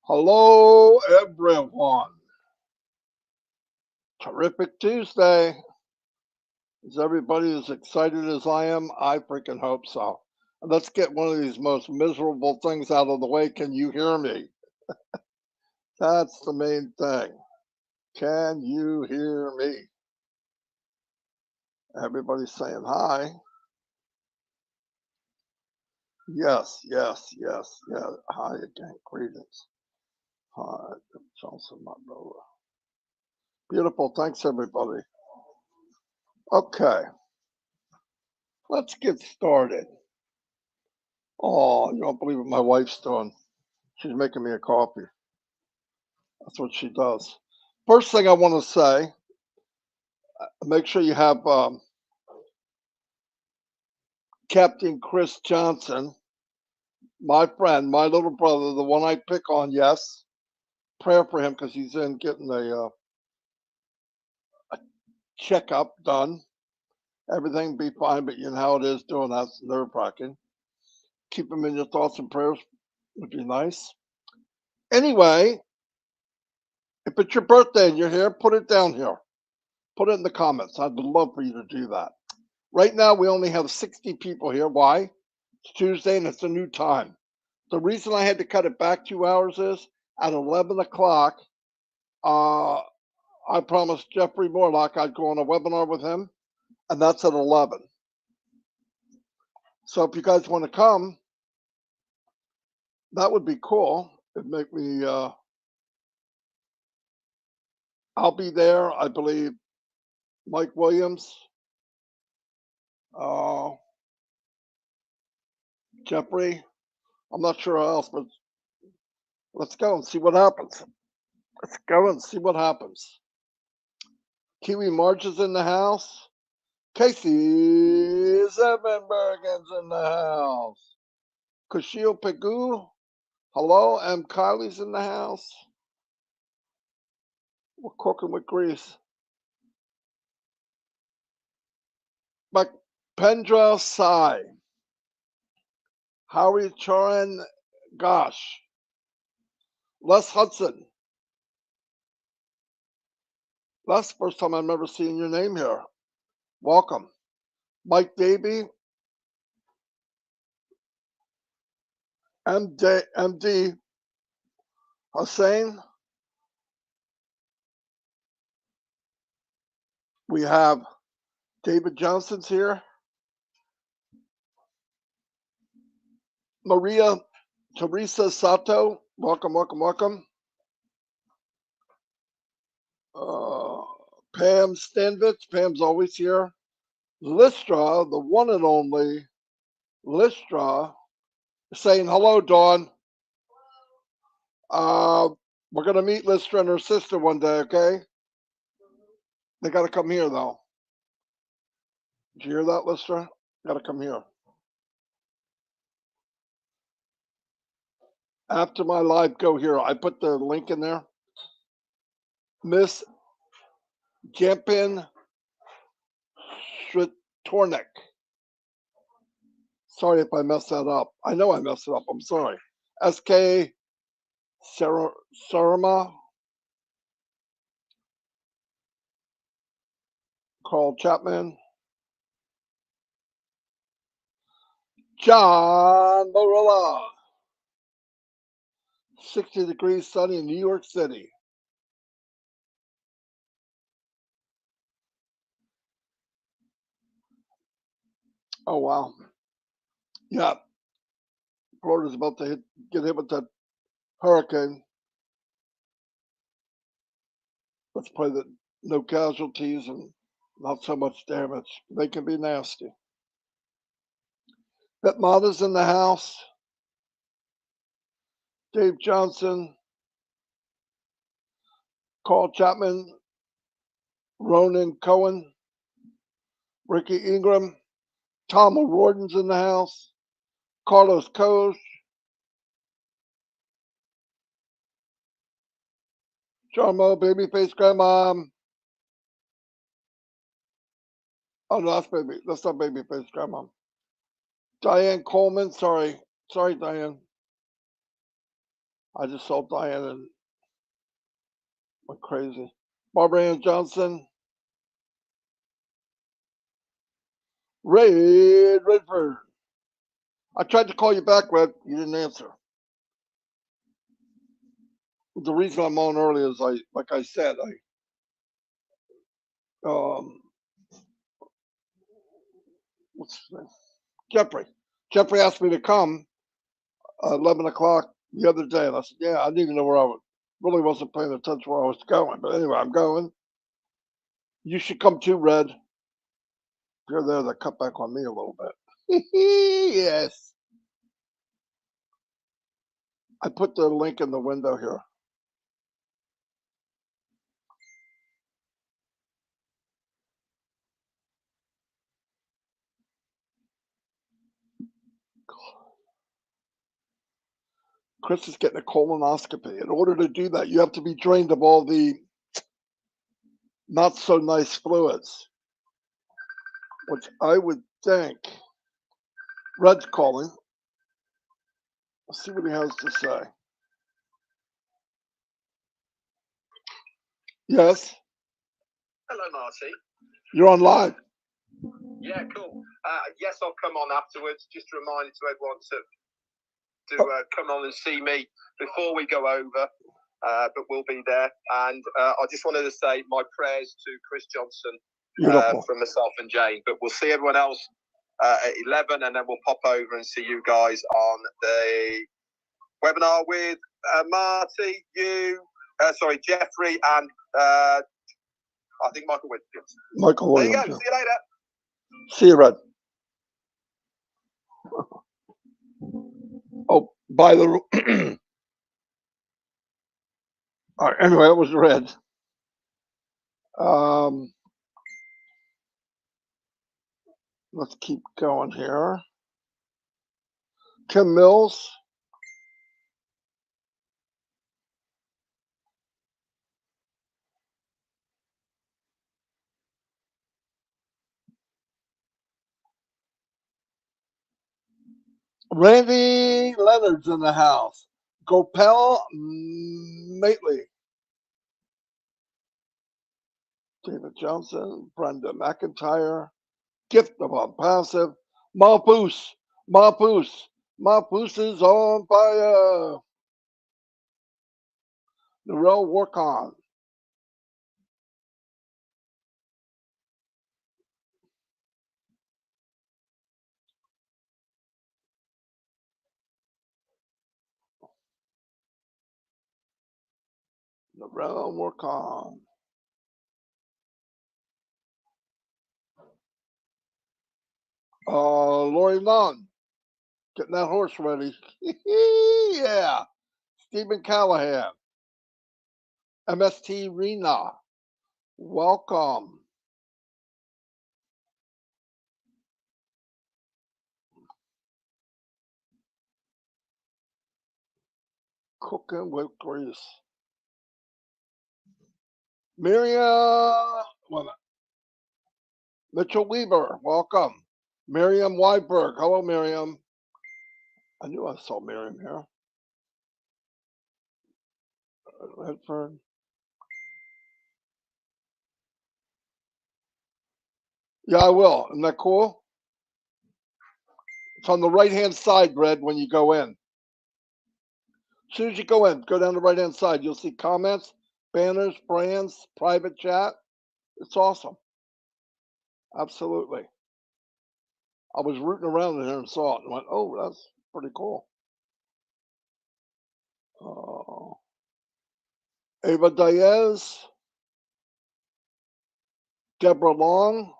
Hello, everyone. Terrific Tuesday. Is everybody as excited as I am? I freaking hope so. Let's get one of these most miserable things out of the way. Can you hear me? That's the main thing. Can you hear me? Everybody's saying hi. Yes, yes, yes, yeah. Hi again. Greetings. Hi, Johnson, my brother. Beautiful. Thanks, everybody. Okay, let's get started. Oh, you don't believe what my wife's doing. She's making me a coffee. That's what she does. First thing I want to say, make sure you have Captain Chris Johnson, my friend, my little brother, the one I pick on. Yes, prayer for him because he's in getting a checkup done. Everything be fine, but you know how it is doing that's nerve wracking. Keep him in your thoughts and prayers would be nice. Anyway, if it's your birthday and you're here, put it down here. Put it in the comments. I'd love for you to do that. Right now, we only have 60 people here. Why? It's Tuesday and it's a new time. The reason I had to cut it back 2 hours is at 11 o'clock, uh, I promised Jeffrey Morlock I'd go on a webinar with him, and that's at 11. So if you guys want to come, that would be cool. It'd make me, I'll be there. I believe Mike Williams, uh, Jeffrey. I'm not sure how else, but let's go and see what happens. Let's go and see what happens. Kiwi March is in the house. Casey Zevenbergen's in the house. Kushio Pegu. Hello, M. Kylie's in the house. We're cooking with grease. Pendra Sai. Howie Choran Gosh. Les Hudson. That's the first time I've ever seen your name here. Welcome. Mike Davey. MD Hussein. We have David Johnson's here. Maria Teresa Sato. Welcome, welcome, welcome. Pam Stanvitz. Pam's always here. Listra, the one and only Listra, saying hello, Dawn. We're going to meet Listra and her sister one day, okay? They got to come here, though. Did you hear that, Listra? Got to come here. After my live, go here. I put the link in there. Miss Jampin Shritornik. Sorry if I messed that up. I know I messed it up. I'm sorry. SK Sarama. Carl Chapman. John Barilla. 60 degrees sunny in New York City. Oh, wow. Yeah. Florida's about to get hit with that hurricane. Let's pray that no casualties and not so much damage. They can be nasty. Bet Mata's in the house. Dave Johnson. Carl Chapman. Ronan Cohen. Ricky Ingram. Tom O'Riordan's in the house. Carlos Coase. Charmo, Babyface Grandma. Oh, no, that's not Babyface Grandma. Diane Coleman, sorry, Diane. I just saw Diane and went crazy. Barbara Ann Johnson, Redford. I tried to call you back, Red. You didn't answer. The reason I'm on early is like I said, what's his name? Jeffrey asked me to come 11 o'clock the other day, and I said, yeah, I didn't even know where I was. Really wasn't paying attention where I was going, but anyway, I'm going. You should come too, Red. If you're there, they cut back on me a little bit. Yes. I put the link in the window here. Chris is getting a colonoscopy. In order to do that, you have to be drained of all the not so nice fluids, which I would think Red's calling. Let's see what he has to say. Yes. Hello, Marty. You're on live. Yeah, cool. Yes, I'll come on afterwards. Just a reminder to everyone to come on and see me before we go over. But we'll be there. And I just wanted to say my prayers to Chris Johnson from myself and Jane. But we'll see everyone else at 11, and then we'll pop over and see you guys on the webinar with Marty, Jeffrey, and I think Michael Williams. Michael Williams. There you go. See you later. See you, Red. Oh, by the all right, anyway, it was Red. Let's keep going here. Kim Mills. Randy Leonard's in the house. Gopal Matley. David Johnson, Brenda McIntyre, Gift of Onpassive, Marpoose is on fire. Narelle work on. Narelle work on. Lori Nunn, getting that horse ready. Yeah. Stephen Callahan. MST Rena. Welcome. Cooking with grease. Miriam Mitchell Weaver, welcome. Miriam Weidberg, hello Miriam. I knew I saw Miriam here. Redford. Yeah, I will. Isn't that cool? It's on the right-hand side, Red, when you go in. As soon as you go in, go down the right-hand side. You'll see comments, banners, brands, private chat. It's awesome. Absolutely. I was rooting around in here and saw it and went, oh, that's pretty cool. Ava Diaz, Deborah Long,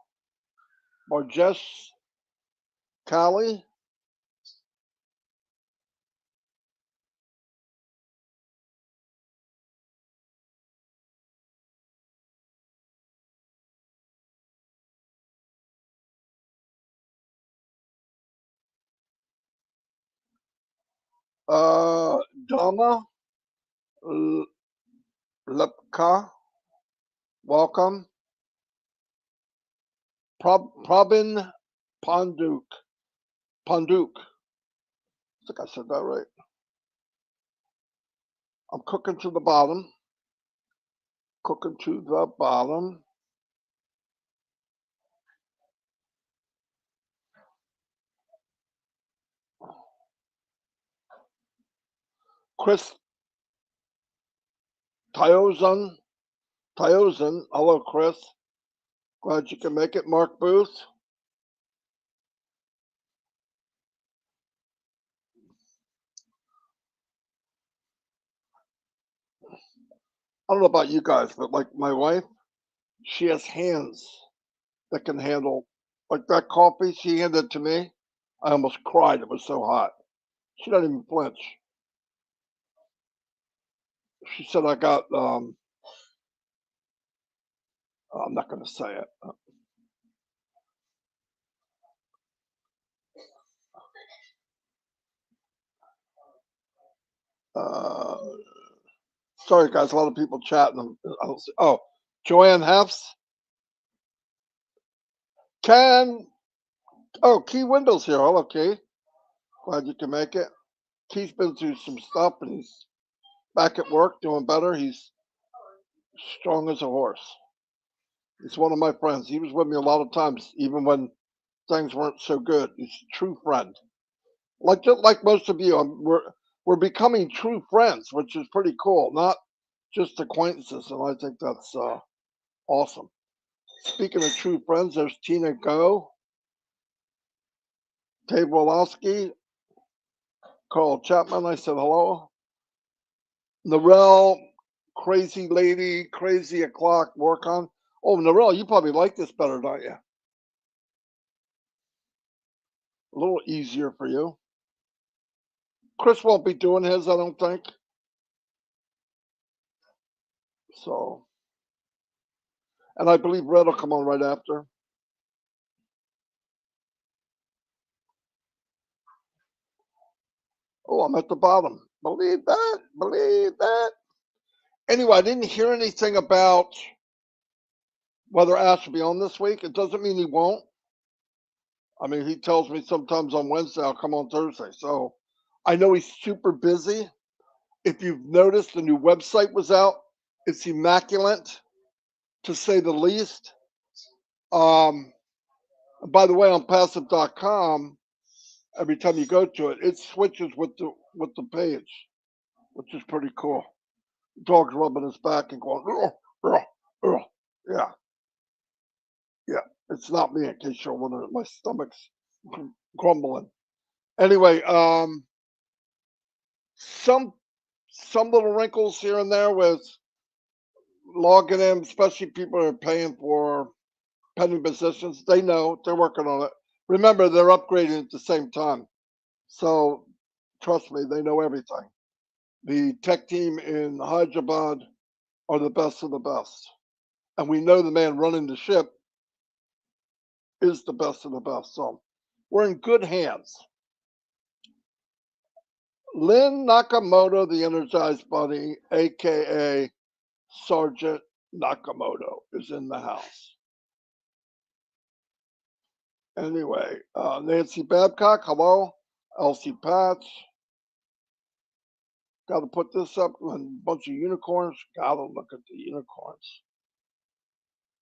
Marjesh Callie, Dama Lepka, welcome. Probin Ponduk, Panduk. I think I said that right. I'm cooking to the bottom. Cooking to the bottom. Chris Tyozan. Hello, Chris. Glad you can make it. Mark Booth. I don't know about you guys, but like my wife, she has hands that can handle like that coffee she handed to me. I almost cried. It was so hot. She doesn't even flinch. She said I got I'm not gonna say it. Uh, sorry guys, a lot of people chatting. Oh, Joanne Hefts. Can Key Windows here. Hello, Key. Glad you can make it. Key's been through some stuff and he's back at work doing better. He's strong as a horse. He's one of my friends. He was with me a lot of times, even when things weren't so good. He's a true friend. Like most of you, we're becoming true friends, which is pretty cool. Not just acquaintances, and I think that's awesome. Speaking of true friends, there's Tina Go, Dave Wolowski, Carl Chapman. I said hello. Narelle, crazy lady, crazy o'clock, work on. Oh, Narelle, you probably like this better, don't you? A little easier for you. Chris won't be doing his, I don't think. So, and I believe Red will come on right after. Oh, I'm at the bottom. Believe that. Believe that. Anyway, I didn't hear anything about whether Ash will be on this week. It doesn't mean he won't. I mean, he tells me sometimes on Wednesday I'll come on Thursday. So I know he's super busy. If you've noticed, the new website was out. It's immaculate, to say the least. By the way, on passive.com, every time you go to it, it switches with the page, which is pretty cool. The dog's rubbing his back and going, "Ugh, ugh, ugh." Yeah, yeah. It's not me, in case you're wondering. My stomach's grumbling. Anyway, some some little wrinkles here and there with logging in, especially people who are paying for pending positions. They know they're working on it. Remember, they're upgrading at the same time. So trust me, they know everything. The tech team in Hyderabad are the best of the best. And we know the man running the ship is the best of the best. So we're in good hands. Lynn Nakamoto, the Energized Bunny, aka Sergeant Nakamoto, is in the house. Anyway, Nancy Babcock, hello. Elsie Patch. Got to put this up. A bunch of unicorns. Got to look at the unicorns.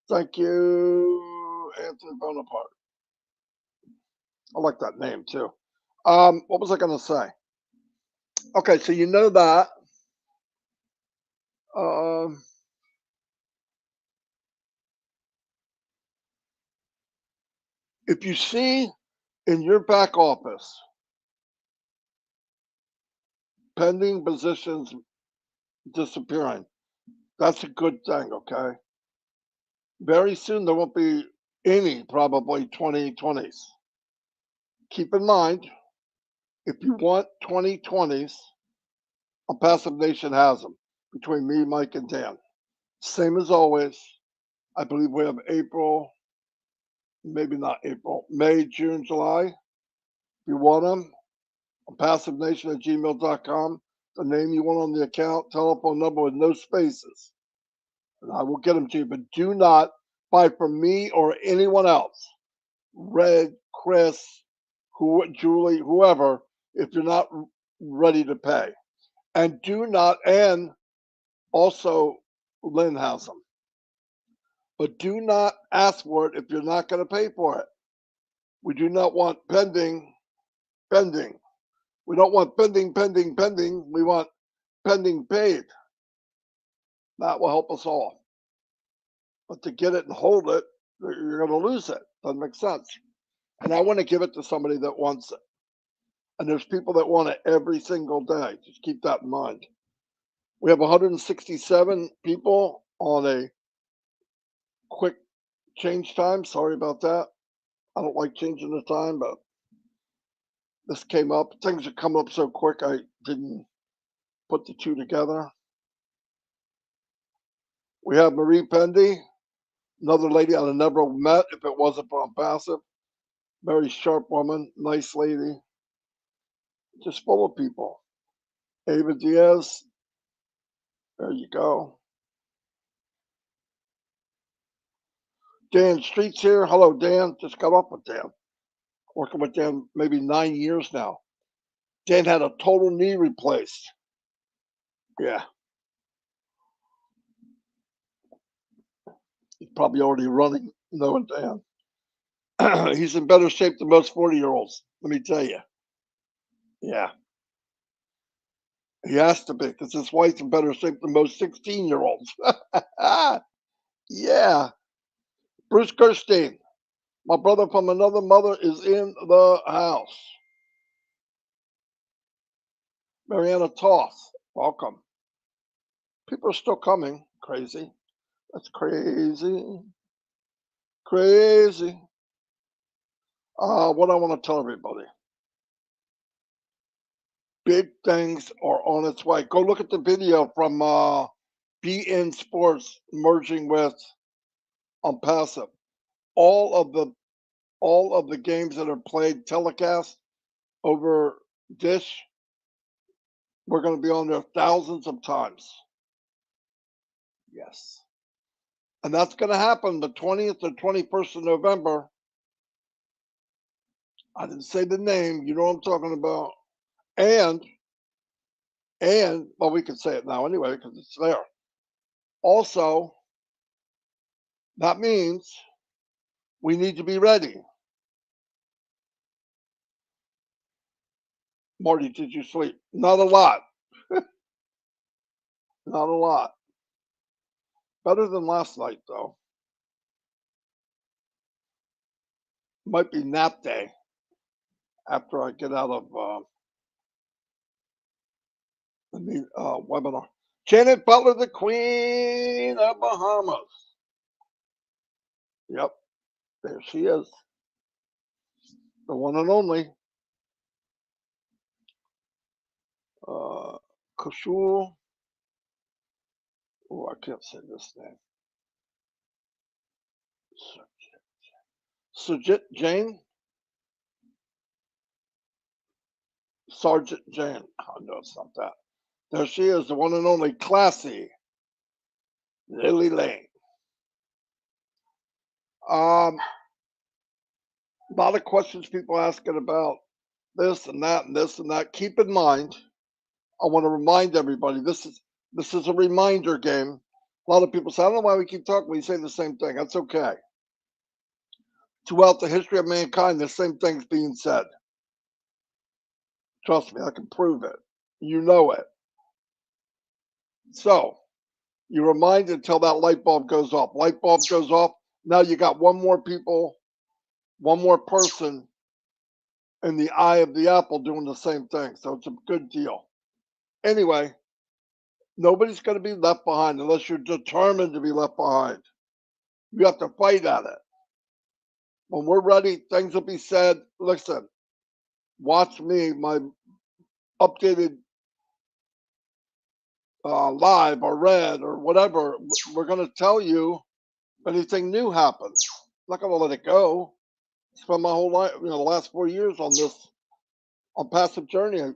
Thank you, Anthony Bonaparte. I like that name too. What was I going to say? Okay, so you know that. Um, if you see in your back office pending positions disappearing, that's a good thing, okay? Very soon there won't be any, probably 2020s. Keep in mind, if you want 2020s, a Passive Nation has them between me, Mike, and Dan. Same as always. I believe we have April, maybe not April, May, June, July. If you want them, passivenation at gmail.com. The name you want on the account, telephone number with no spaces. And I will get them to you. But do not buy from me or anyone else. Red, Chris, Julie, whoever, if you're not ready to pay. And do not, and also Lynn has them, but do not ask for it if you're not going to pay for it. We do not want pending. We don't want pending. We want pending paid. That will help us all. But to get it and hold it, you're going to lose it. Doesn't make sense. And I want to give it to somebody that wants it. And there's people that want it every single day. Just keep that in mind. We have 167 people on a quick change time. Sorry about that. I don't like changing the time, but this came up. Things are coming up so quick, I didn't put the two together. We have Marie Pendy, another lady I'd have never met if it wasn't for Onpassive. Very sharp woman, nice lady, just full of people. Ava Diaz, there you go. Dan Street's here. Hello, Dan. Just got off with Dan. Working with Dan maybe 9 years now. Dan had a total knee replaced. Yeah. He's probably already running, knowing Dan. He's in better shape than most 40-year-olds, let me tell you. Yeah. He has to be, because his wife's in better shape than most 16-year-olds. Yeah. Bruce Gerstein, my brother from another mother, is in the house. Mariana Toth, welcome. People are still coming. Crazy. That's crazy. Crazy. What I want to tell everybody. Big things are on its way. Go look at the video from BN Sports merging with Onpassive. All of the games that are played telecast over Dish, we're going to be on there thousands of times. Yes. And that's going to happen the 20th or 21st of November. I didn't say the name. You know what I'm talking about. And well, we can say it now anyway because it's there. Also, that means we need to be ready. Marty, did you sleep? Not a lot. Not a lot. Better than last night, though. Might be nap day after I get out of the webinar. Janet Butler, the Queen of Bahamas. Yep, there she is. The one and only. Kushul. Oh, I can't say this name. Sujit Jain. Sergeant Jane. Oh, no, it's not that. There she is, the one and only classy Lily Lane. A lot of questions people asking about this and that and this and that. Keep in mind, I want to remind everybody this is a reminder game. A lot of people say, I don't know why we keep talking. We say the same thing. That's okay. Throughout the history of mankind, the same thing's being said. Trust me, I can prove it. You know it. So you remind until that light bulb goes off. Light bulb goes off. Now you got one more person in the eye of the apple doing the same thing. So it's a good deal. Anyway, nobody's going to be left behind unless you're determined to be left behind. You have to fight at it. When we're ready, things will be said. Listen, watch me, my updated live or read or whatever. We're going to tell you if anything new happens. I'm not going to let it go. Spend my whole life, the last 4 years on this Onpassive journey.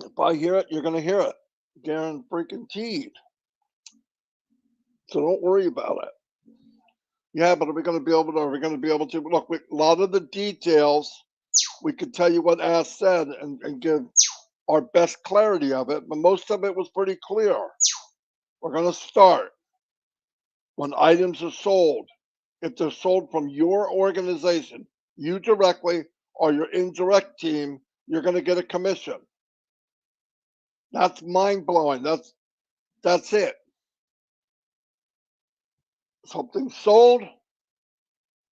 If I hear it, you're going to hear it. Guaranteed. So don't worry about it. Yeah, but are we going to be able to? Are we going to be able to look? A lot of the details we could tell you what Ask said and give our best clarity of it, but most of it was pretty clear. We're going to start when items are sold. If they're sold from your organization, you directly or your indirect team, you're going to get a commission. That's mind blowing. That's it. Something sold,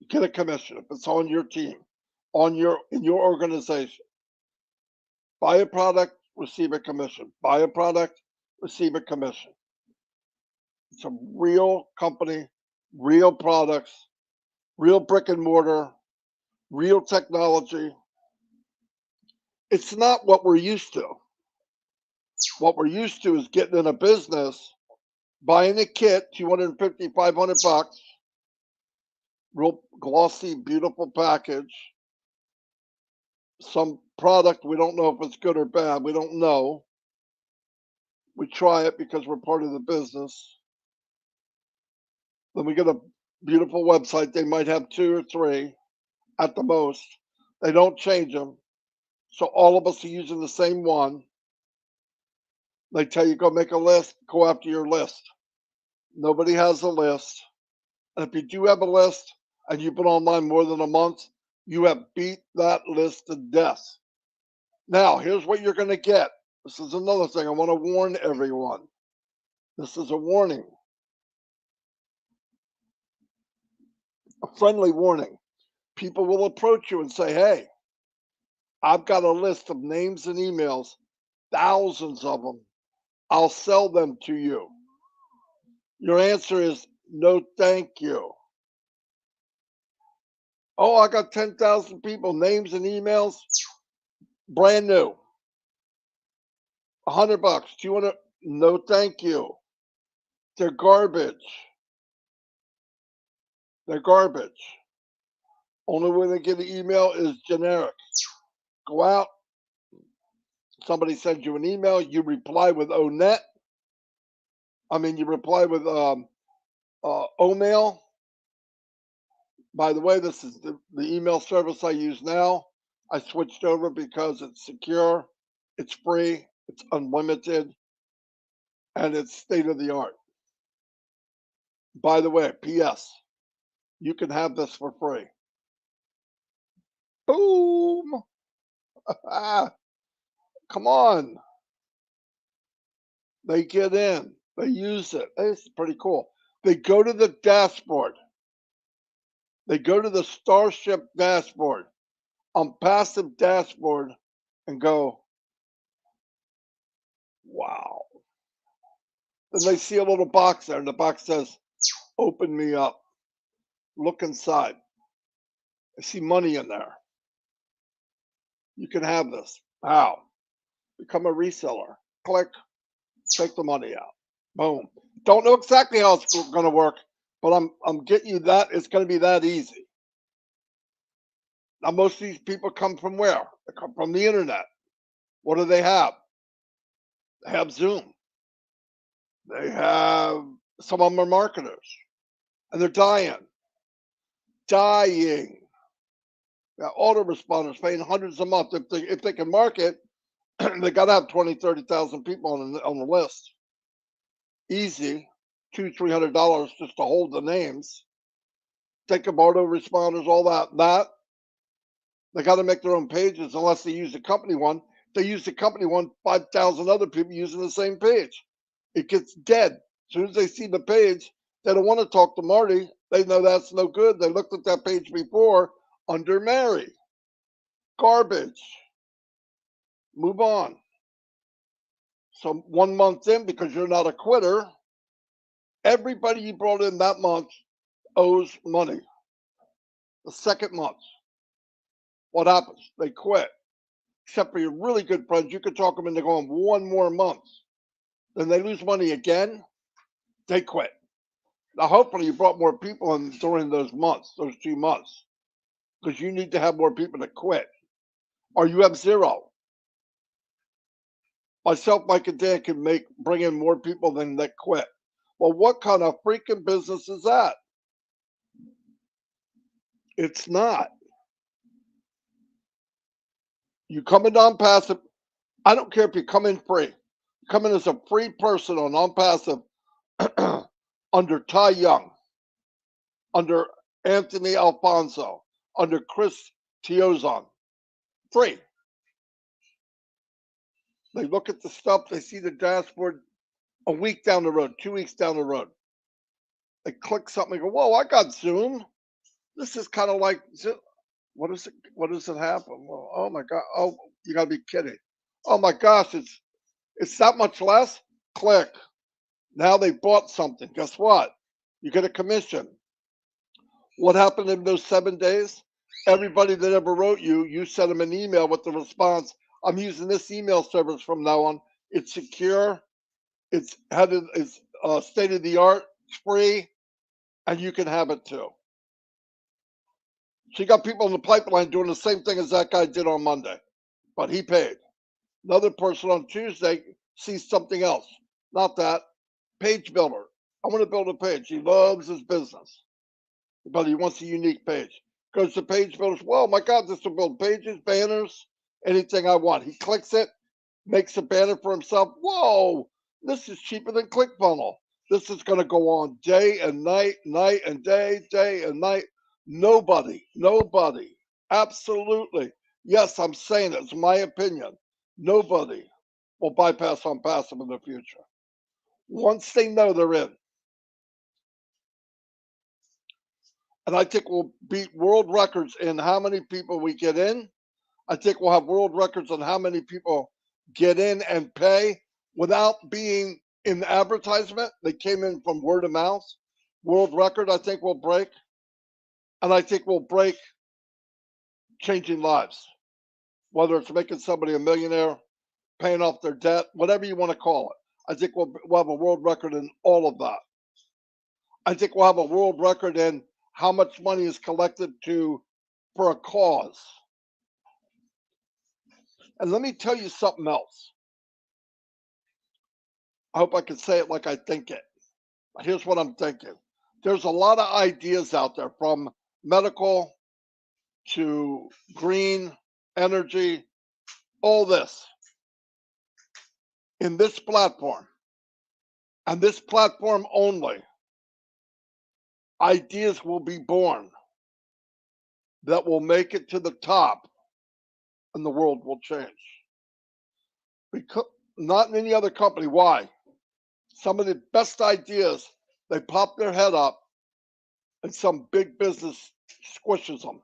you get a commission if it's on your team, in your organization. Buy a product, receive a commission. Buy a product, receive a commission. It's a real company, real products, real brick and mortar, real technology. It's not what we're used to. What we're used to is getting in a business, buying a kit, 250, 500 bucks, real glossy, beautiful package, some product. We don't know if it's good or bad. We don't know. We try it because we're part of the business. Then we get a beautiful website. They might have 2 or 3 at the most. They don't change them. So all of us are using the same one. They tell you go make a list, go after your list. Nobody has a list. And if you do have a list and you've been online more than a month, you have beat that list to death. Now, here's what you're going to get. This is another thing I want to warn everyone. This is a warning, a friendly warning. People will approach you and say, hey, I've got a list of names and emails, thousands of them. I'll sell them to you. Your answer is no, thank you. Oh, I got 10,000 people, names and emails, brand new. 100 bucks, 200. No, thank you. They're garbage. They're garbage. Only way they get an email is generic. Go out. Somebody sends you an email. You reply with ONet. You reply with OMail. By the way, this is the email service I use now. I switched over because it's secure, it's free, it's unlimited, and it's state of the art. By the way, P.S. You can have this for free. Boom! Come on. They get in. They use it. It's pretty cool. They go to the dashboard. They go to the Starship dashboard, Onpassive dashboard, and go, wow. Then they see a little box there, and the box says, open me up. Look inside. I see money in there. You can have this. How? Become a reseller. Click, take the money out. Boom. Don't know exactly how it's going to work, but I'm getting you that it's going to be that easy. Now, most of these people come from where? They come from the internet. What do they have? They have Zoom. They have, some of them are marketers, and they're dying. Dying. Now, autoresponders paying hundreds a month. If they can market, they got to have 20, 30,000 people on the list. Easy, $200-300 just to hold the names. Think of autoresponders, all that. They got to make their own pages unless they use the company one. If they use the company one, 5,000 other people using the same page. It gets dead. As soon as they see the page, they don't want to talk to Marty. They know that's no good. They looked at that page before under Mary. Garbage. Move on. So 1 month in, because you're not a quitter, everybody you brought in that month owes money. The second month, what happens? They quit. Except for your really good friends, you could talk them into going 1 more month. Then they lose money again, they quit. Now, hopefully you brought more people in during those months, those 2 months, because you need to have more people to quit. Or you have zero. Myself, Mike, and Dan can bring in more people than that quit. Well, what kind of freaking business is that? It's not. You come in non-passive. I don't care if you come in free. Come in as a free person on non-passive under Ty Young, under Anthony Alfonso, under Chris Tiozon. Free. They look at the stuff, they see the dashboard a week down the road, 2 weeks down the road. They click something and go, whoa, I got Zoom. This is kind of like Zoom. What is it? What does it happen? Well, oh my God. Oh, you gotta be kidding. Oh my gosh, it's that much less? Click. Now they bought something. Guess what? You get a commission. What happened in those 7 days? Everybody that ever wrote you, you sent them an email with the response. I'm using this email service from now on. It's secure. It's state of the art. It's free, and you can have it too. She got people in the pipeline doing the same thing as that guy did on Monday, but he paid. Another person on Tuesday sees something else. Not that. Page builder. I want to build a page. He loves his business, but he wants a unique page. Goes to page builders. Well, my God, this will build pages, banners, anything I want. He clicks it, makes a banner for himself. Whoa, this is cheaper than ClickFunnels. This is going to go on day and night, night and day, day and night. Nobody, absolutely. Yes, I'm saying it. It's my opinion. Nobody will bypass Onpassive in the future. Once they know they're in. And I think we'll beat world records in how many people we get in. I think we'll have world records on how many people get in and pay without being in advertisement. They came in from word of mouth. World record, I think we'll break. And I think we'll break changing lives, whether it's making somebody a millionaire, paying off their debt, whatever you want to call it. I think we'll have a world record in all of that. I think we'll have a world record in how much money is collected for a cause. And let me tell you something else. I hope I can say it like I think it. Here's what I'm thinking. There's a lot of ideas out there, from medical to green energy, all this in this platform, and this platform only. Ideas will be born that will make it to the top, and the world will change. Because not in any other company. Why? Some of the best ideas, they pop their head up, and some big business squishes them.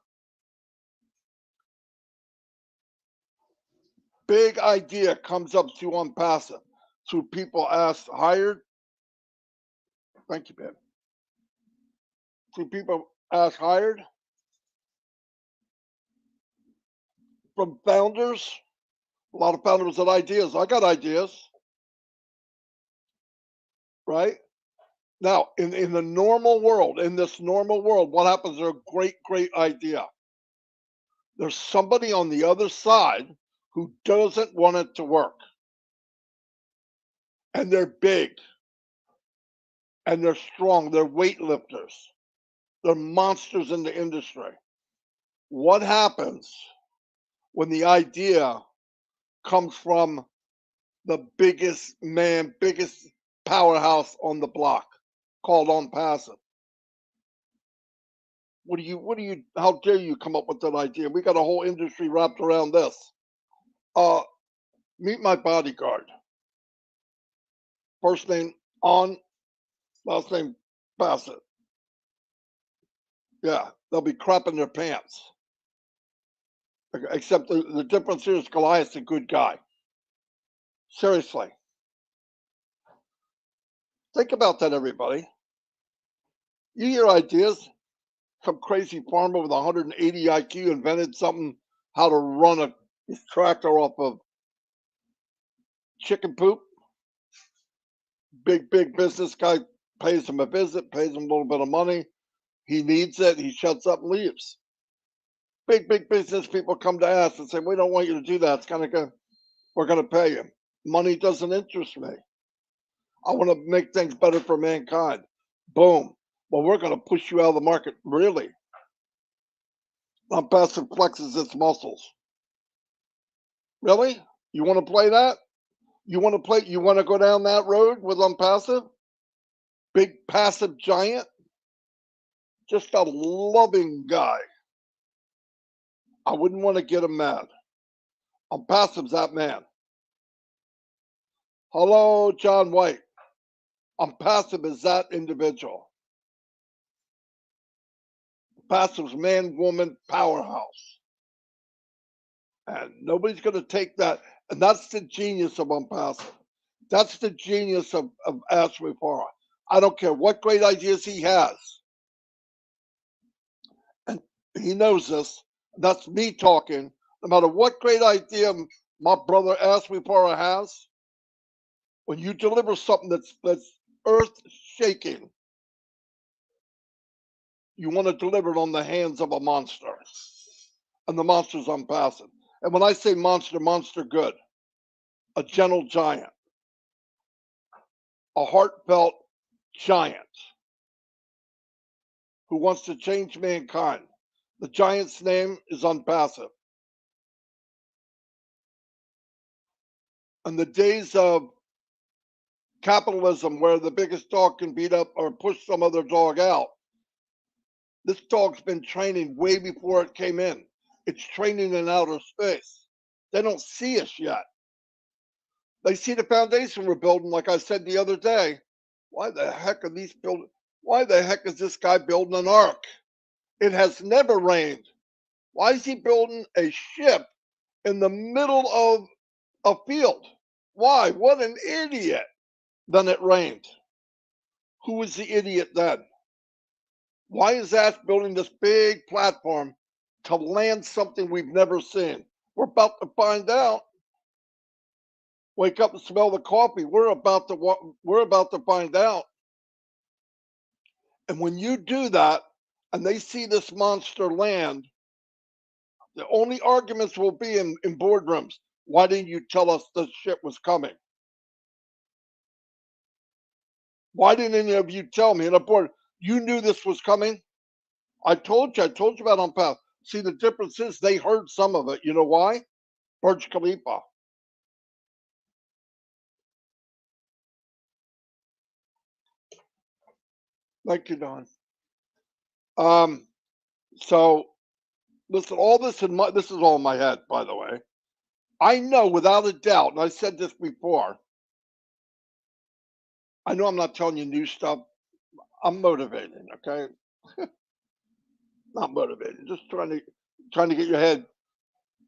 Big idea comes up to Onpassive through people asked, hired. Thank you, babe. Through people asked, hired. From founders. A lot of founders had ideas. I got ideas. Right? Now, in the normal world, in this normal world, what happens to a great idea? There's somebody on the other side who doesn't want it to work. And they're big. And they're strong. They're weightlifters. They're monsters in the industry. What happens when the idea comes from the biggest powerhouse on the block, called Onpassive? How dare you come up with that idea? We got a whole industry wrapped around this. Meet my bodyguard. First name On, last name Bassett. Yeah, they'll be crapping their pants. Except the difference here is Goliath's a good guy. Seriously. Think about that, everybody. You hear ideas. Some crazy farmer with 180 IQ invented something, how to run his tractor off of chicken poop. Big business guy pays him a visit, pays him a little bit of money. He needs it. He shuts up and leaves. Big business people come to us and say, we don't want you to do that. It's we're going to pay you. Money doesn't interest me. I want to make things better for mankind. Boom. Well, we're going to push you out of the market. Really? Onpassive flexes its muscles. Really? You want to play that? You want to play? You want to go down that road with Onpassive? Big passive giant? Just a loving guy. I wouldn't want to get him mad. Onpassive's that man. Hello, John White. Onpassive is that individual. Passive's man, woman, powerhouse. And nobody's going to take that. And that's the genius of Onpassive. That's the genius of Ashley Farah. I don't care what great ideas he has. And he knows this. That's me talking. No matter what great idea my brother Ashley Farah has, when you deliver something that's earth shaking, you want to deliver it on the hands of a monster. And the monster's Onpassive. And when I say monster, monster good. A gentle giant. A heartfelt giant who wants to change mankind. The giant's name is Onpassive. And the days of capitalism where the biggest dog can beat up or push some other dog out, this dog's been training way before it came in. It's training in outer space. They don't see us yet. They see the foundation we're building, like I said the other day. Why the heck are these building? Why the heck is this guy building an ark? It has never rained. Why is he building a ship in the middle of a field? Why? What an idiot. Then it rained. Who was the idiot then? Why is Ash building this big platform to land something we've never seen? We're about to find out. Wake up and smell the coffee. We're about to find out. And when you do that, and they see this monster land, the only arguments will be in boardrooms. Why didn't you tell us this shit was coming? Why didn't any of you tell me? And a board, you knew this was coming. I told you about Onpassive. See, the difference is they heard some of it. You know why? Burj Khalifa. Thank you, Don. So listen, all this this is all in my head, by the way. I know without a doubt, and I said this before. I know I'm not telling you new stuff. I'm motivating, okay? Not motivating, just trying to get your head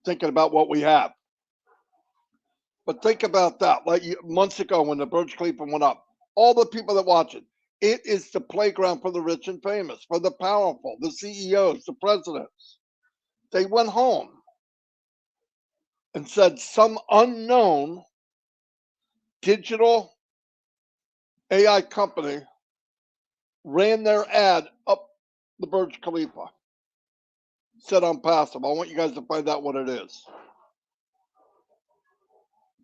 thinking about what we have. But think about that. Like months ago when the Burj Khalifa went up, all the people that watch it is the playground for the rich and famous, for the powerful, the CEOs, the presidents. They went home and said some unknown digital AI company ran their ad up the Burj Khalifa. Said Onpassive. I want you guys to find out what it is.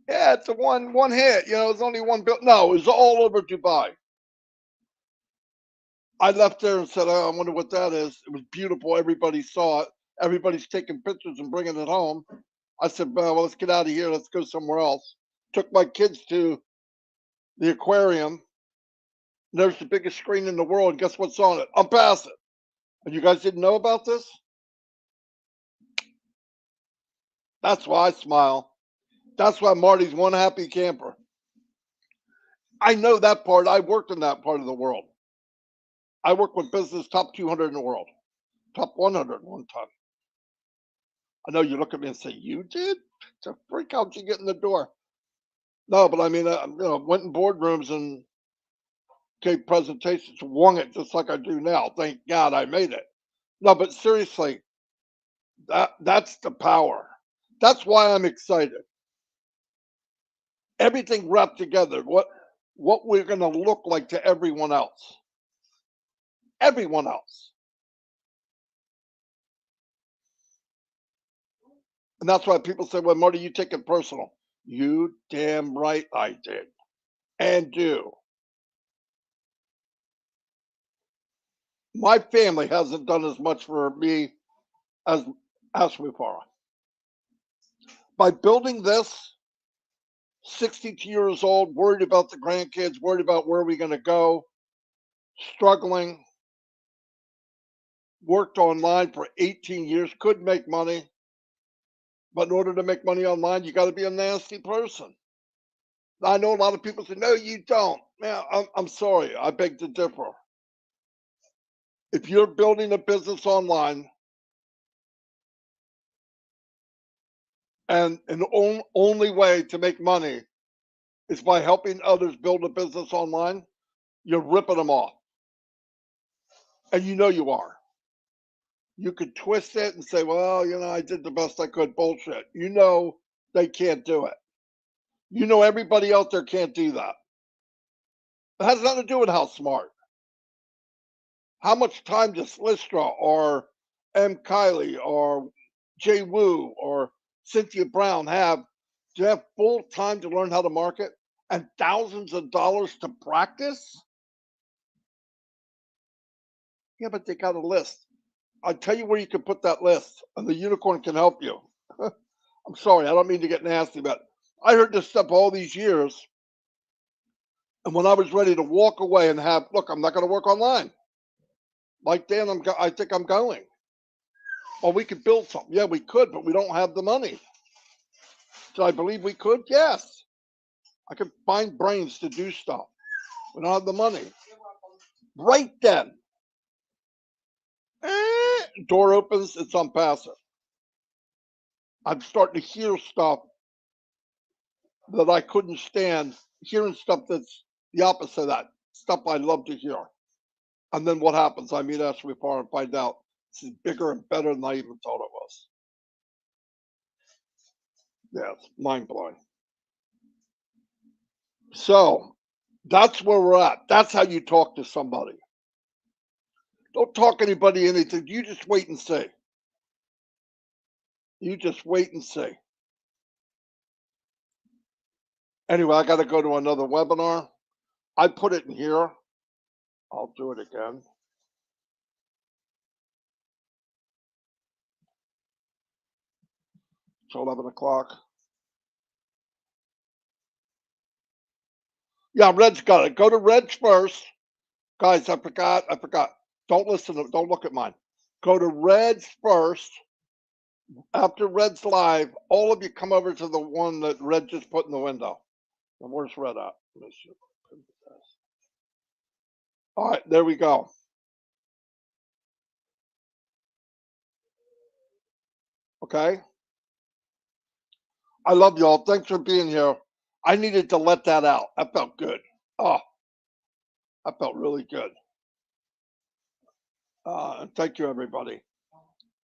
Yeah, it's a one hit. You know, it's only one bill. No, it was all over Dubai. I left there and said, oh, I wonder what that is. It was beautiful. Everybody saw it. Everybody's taking pictures and bringing it home. I said, well, let's get out of here. Let's go somewhere else. Took my kids to the aquarium. There's the biggest screen in the world. And guess what's on it? Onpassive. And you guys didn't know about this? That's why I smile. That's why Marty's one happy camper. I know that part. I worked in that part of the world. I worked with business top 200 in the world, top 100 one time. I know you look at me and say, "You did?" It's a freak out you get in the door. No, but I mean, went in boardrooms and gave presentations, wung it just like I do now. Thank God I made it. No, but seriously, that's the power. That's why I'm excited. Everything wrapped together. What we're going to look like to everyone else. Everyone else. And that's why people say, well, Marty, you take it personal. You damn right I did. And do. My family hasn't done as much for me as Aswifara. By building this, 62 years old, worried about the grandkids, worried about where we're going to go, struggling, worked online for 18 years, couldn't make money. But in order to make money online, you got to be a nasty person. I know a lot of people say, no, you don't. Man, I'm sorry. I beg to differ. If you're building a business online and an only way to make money is by helping others build a business online, you're ripping them off. And you know you are. You could twist it and say, well, I did the best I could. Bullshit. You know they can't do it. You know everybody out there can't do that. It has nothing to do with how smart. How much time does Listra or M. Kiley or Jay Wu or Cynthia Brown have? Do they have full time to learn how to market and thousands of dollars to practice? Yeah, but they got a list. I'll tell you where you can put that list, and the unicorn can help you. I'm sorry, I don't mean to get nasty, but I heard this stuff all these years. And when I was ready to walk away and look, I'm not going to work online. Like Dan, I think I'm going. Well, we could build something. Yeah, we could, but we don't have the money. So I believe we could? Yes. I could find brains to do stuff. We don't have the money. Right then. Door opens, it's Onpassive. I'm starting to hear stuff that I couldn't stand, hearing stuff that's the opposite of that, stuff I love to hear. And then what happens? I meet Ashley Farr and find out this is bigger and better than I even thought it was. Yeah, it's mind blowing. So that's where we're at. That's how you talk to somebody. Don't talk anybody anything. You just wait and see. You just wait and see. Anyway, I got to go to another webinar. I put it in here. I'll do it again. It's 11 o'clock. Yeah, Red's got it. Go to Red's first. Guys, I forgot. Don't look at mine. Go to Red's first. After Red's live, all of you come over to the one that Red just put in the window. And where's Red at? Let me see. All right, there we go. Okay. I love y'all. Thanks for being here. I needed to let that out. That felt good. Oh, that felt really good. And thank you, everybody.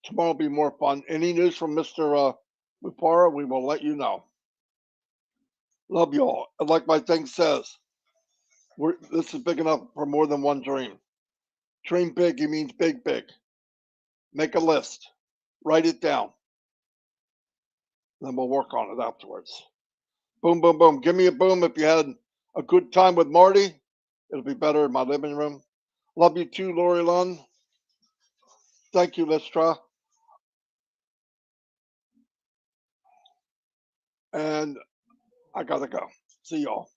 Tomorrow will be more fun. Any news from Mr. Mupara, we will let you know. Love y'all. And like my thing says, this is big enough for more than one dream. Dream big, he means big, big. Make a list. Write it down. Then we'll work on it afterwards. Boom, boom, boom. Give me a boom if you had a good time with Marty. It'll be better in my living room. Love you too, Lori Lund. Thank you, Listra. And I gotta go. See y'all.